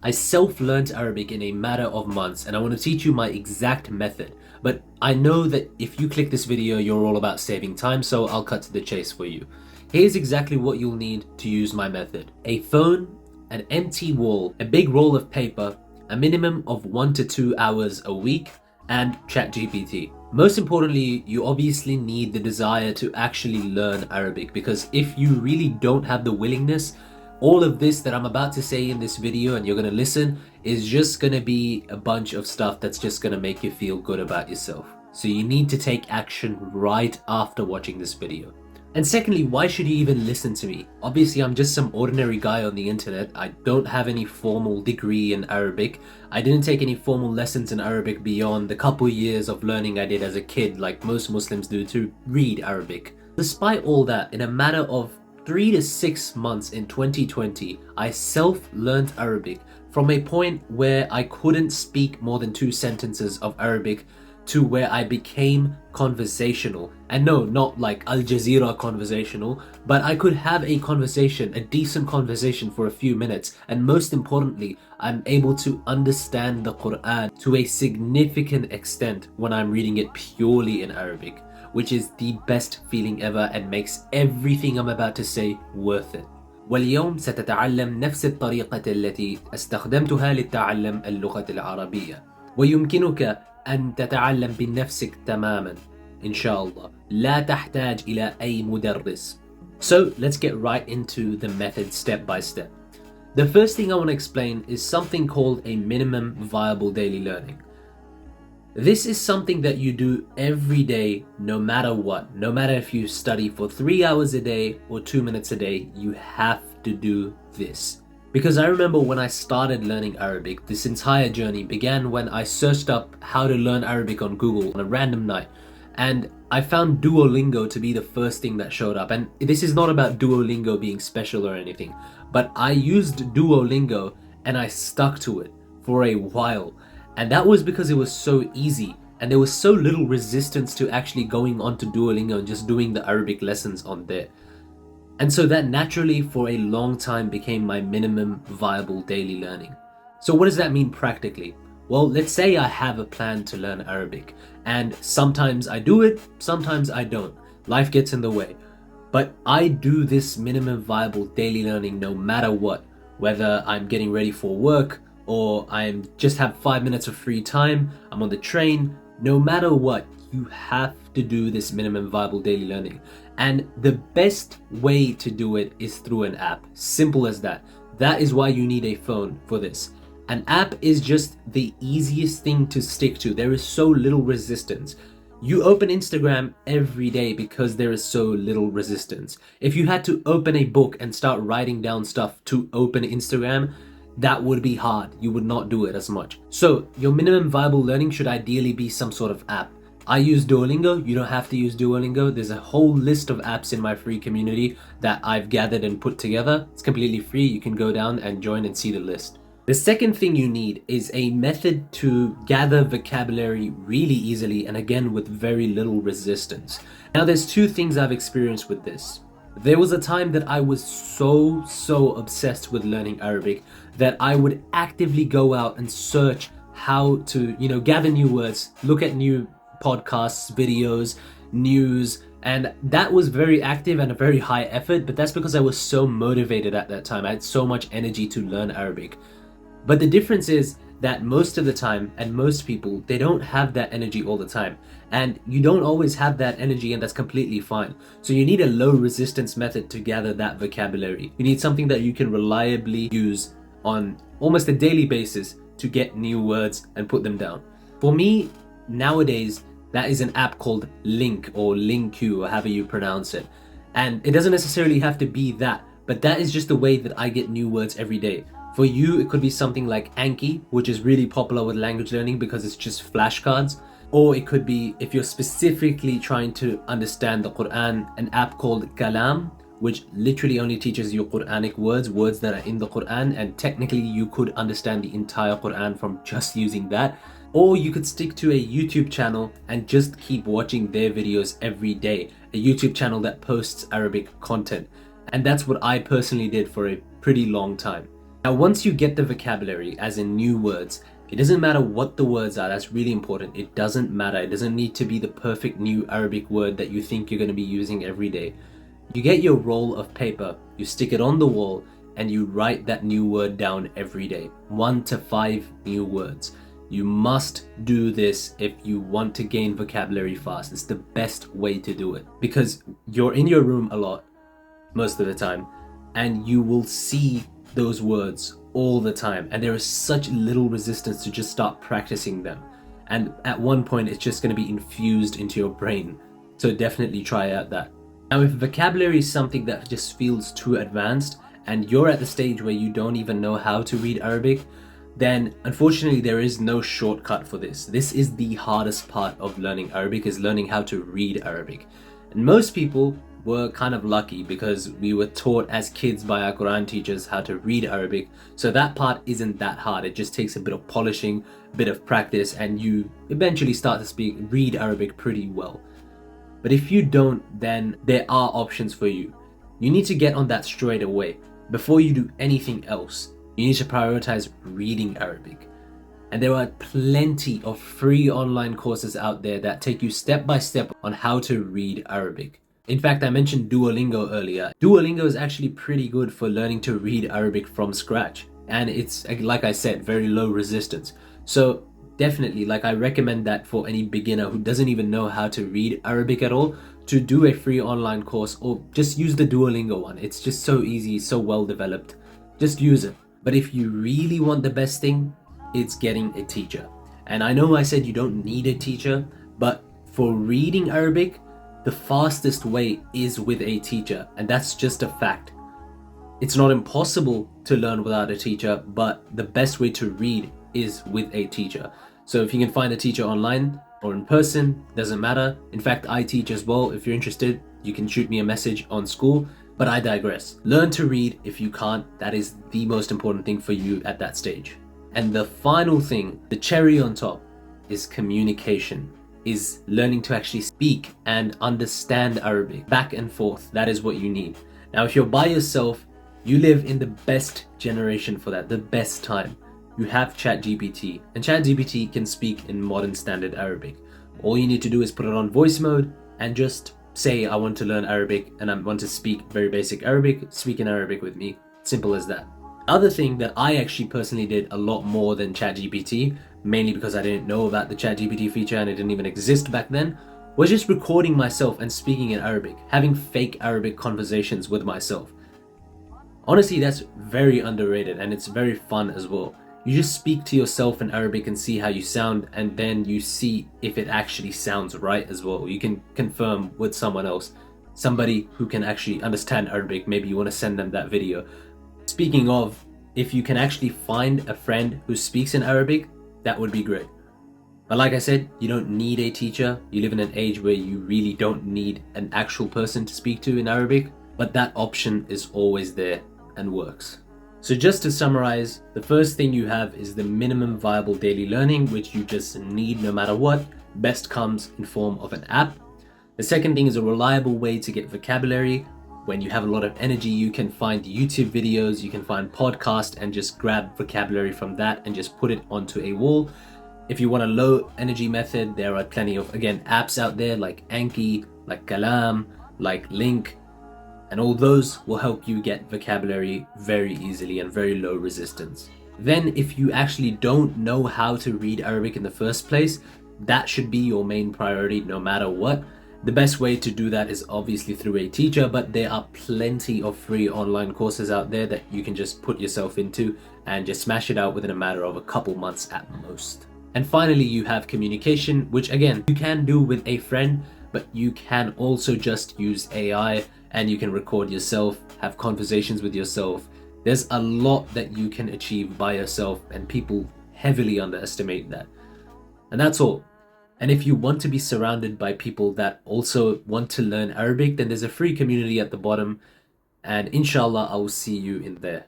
I self-learned Arabic in a matter of months, and I want to teach you my exact method. But I know that if you click this video, you're all about saving time, so I'll cut to the chase for you. Here's exactly what you'll need to use my method. A phone, an empty wall, a big roll of paper, a minimum of 1 to 2 hours a week, and ChatGPT. Most importantly, you obviously need the desire to actually learn Arabic, because if you really don't have the willingness, all of this that I'm about to say in this video and you're going to listen is just going to be a bunch of stuff that's just going to make you feel good about yourself. So you need to take action right after watching this video. And secondly, why should you even listen to me? Obviously, I'm just some ordinary guy on the internet. I don't have any formal degree in Arabic. I didn't take any formal lessons in Arabic beyond the couple years of learning I did as a kid, like most Muslims do, to read Arabic. Despite all that, in a matter of 3 to 6 months in 2020, I self-learned Arabic from a point where I couldn't speak more than 2 sentences of Arabic to where I became conversational. And no, not like Al Jazeera conversational, but I could have a conversation, a decent conversation for a few minutes. And most importantly, I'm able to understand the Quran to a significant extent when I'm reading it purely in Arabic, which is the best feeling ever and makes everything I'm about to say worth it. واليوم ستتعلم نفس الطريقة التي استخدمتها لتعلم اللغة العربية، ويمكنك أن تتعلم بنفسك تماما إن شاء الله، لا تحتاج إلى أي مدرس. So let's get right into the method step by step. The first thing I want to explain is something called a minimum viable daily learning. This is something that you do every day, no matter what. No matter if you study for 3 hours a day or 2 minutes a day, you have to do this. Because I remember when I started learning Arabic, this entire journey began when I searched up how to learn Arabic on Google on a random night. And I found Duolingo to be the first thing that showed up. And this is not about Duolingo being special or anything, but I used Duolingo and I stuck to it for a while. And that was because it was so easy and there was so little resistance to actually going onto Duolingo and just doing the Arabic lessons on there. And so that naturally for a long time became my minimum viable daily learning. So what does that mean practically? Well, let's say I have a plan to learn Arabic and sometimes I do it, sometimes I don't. Life gets in the way. But I do this minimum viable daily learning no matter what, whether I'm getting ready for work, or I just have 5 minutes of free time, I'm on the train, no matter what, you have to do this minimum viable daily learning. And the best way to do it is through an app. Simple as that. That is why you need a phone for this. An app is just the easiest thing to stick to. There is so little resistance. You open Instagram every day because there is so little resistance. If you had to open a book and start writing down stuff to open Instagram, that would be hard. You would not do it as much. So your minimum viable learning should ideally be some sort of app. I use Duolingo. You don't have to use Duolingo. There's a whole list of apps in my free community that I've gathered and put together. It's completely free. You can go down and join and see the list. The second thing you need is a method to gather vocabulary really easily and again with very little resistance. Now there's 2 things I've experienced with this. There was a time that I was so obsessed with learning Arabic that I would actively go out and search how to, gather new words, look at new podcasts, videos, news, and that was very active and a very high effort, but that's because I was so motivated at that time. I had so much energy to learn Arabic. But the difference is that most of the time, and most people, they don't have that energy all the time. And you don't always have that energy, and that's completely fine. So you need a low resistance method to gather that vocabulary. You need something that you can reliably use on almost a daily basis to get new words and put them down. For me, nowadays, that is an app called Link or LingQ or however you pronounce it. And it doesn't necessarily have to be that, but that is just the way that I get new words every day. For you, it could be something like Anki, which is really popular with language learning because it's just flashcards. Or it could be, if you're specifically trying to understand the Quran, an app called Kalam, which literally only teaches you Quranic words that are in the Quran, and technically you could understand the entire Quran from just using that. Or you could stick to a YouTube channel and just keep watching their videos every day, a YouTube channel that posts Arabic content. And that's what I personally did for a pretty long time. Now, once you get the vocabulary, as in new words, it doesn't matter what the words are. That's really important. It doesn't matter. It doesn't need to be the perfect new Arabic word that you think you're going to be using every day. You get your roll of paper, you stick it on the wall, and you write that new word down every day. 1 to 5 new words. You must do this if you want to gain vocabulary fast. It's the best way to do it because you're in your room a lot, most of the time, and you will see those words all the time, and there is such little resistance to just start practicing them, and at one point it's just going to be infused into your brain. So definitely try out that. Now, if vocabulary is something that just feels too advanced and you're at the stage where you don't even know how to read Arabic, then unfortunately there is no shortcut for this. This is the hardest part of learning Arabic, is learning how to read Arabic. And most people were kind of lucky because we were taught as kids by our Quran teachers how to read Arabic. So that part isn't that hard. It just takes a bit of polishing, a bit of practice, and you eventually start to read Arabic pretty well. But if you don't, then there are options for you. You need to get on that straight away. Before you do anything else, you need to prioritize reading Arabic. And there are plenty of free online courses out there that take you step by step on how to read Arabic. In fact, I mentioned Duolingo earlier. Duolingo is actually pretty good for learning to read Arabic from scratch. And it's, like I said, very low resistance. So definitely, I recommend that for any beginner who doesn't even know how to read Arabic at all, to do a free online course or just use the Duolingo one. It's just so easy, so well developed. Just use it. But if you really want the best thing, it's getting a teacher. And I know I said you don't need a teacher, but for reading Arabic, the fastest way is with a teacher, and that's just a fact. It's not impossible to learn without a teacher, but the best way to read is with a teacher. So if you can find a teacher online or in person, doesn't matter. In fact, I teach as well. If you're interested, you can shoot me a message on school. But I digress. Learn to read if you can't. That is the most important thing for you at that stage. And the final thing, the cherry on top, is communication. Is learning to actually speak and understand Arabic back and forth. That is what you need. Now, if you're by yourself, you live in the best generation for that, the best time. You have ChatGPT, and ChatGPT can speak in modern standard Arabic. All you need to do is put it on voice mode and just say, I want to learn Arabic and I want to speak very basic Arabic, speak in Arabic with me. Simple as that. Other thing that I actually personally did a lot more than ChatGPT, mainly because I didn't know about the ChatGPT feature and it didn't even exist back then, was just recording myself and speaking in Arabic, having fake Arabic conversations with myself. Honestly, that's very underrated and it's very fun as well. You just speak to yourself in Arabic and see how you sound, and then you see if it actually sounds right as well. You can confirm with someone else, somebody who can actually understand Arabic. Maybe you want to send them that video. Speaking of, if you can actually find a friend who speaks in Arabic, that would be great. But like I said, you don't need a teacher. You live in an age where you really don't need an actual person to speak to in Arabic, but that option is always there and works. So just to summarize, the first thing you have is the minimum viable daily learning, which you just need no matter what. Best comes in form of an app. The second thing is a reliable way to get vocabulary. When you have a lot of energy, you can find YouTube videos, you can find podcasts and just grab vocabulary from that and just put it onto a wall. If you want a low energy method, there are plenty of, again, apps out there like Anki, like Kalam, like Link, and all those will help you get vocabulary very easily and very low resistance. Then if you actually don't know how to read Arabic in the first place, that should be your main priority no matter what. The best way to do that is obviously through a teacher, but there are plenty of free online courses out there that you can just put yourself into and just smash it out within a matter of a couple months at most. And finally, you have communication, which again, you can do with a friend, but you can also just use AI and you can record yourself, have conversations with yourself. There's a lot that you can achieve by yourself and people heavily underestimate that. And that's all. And if you want to be surrounded by people that also want to learn Arabic, then there's a free community at the bottom, and inshallah I will see you in there.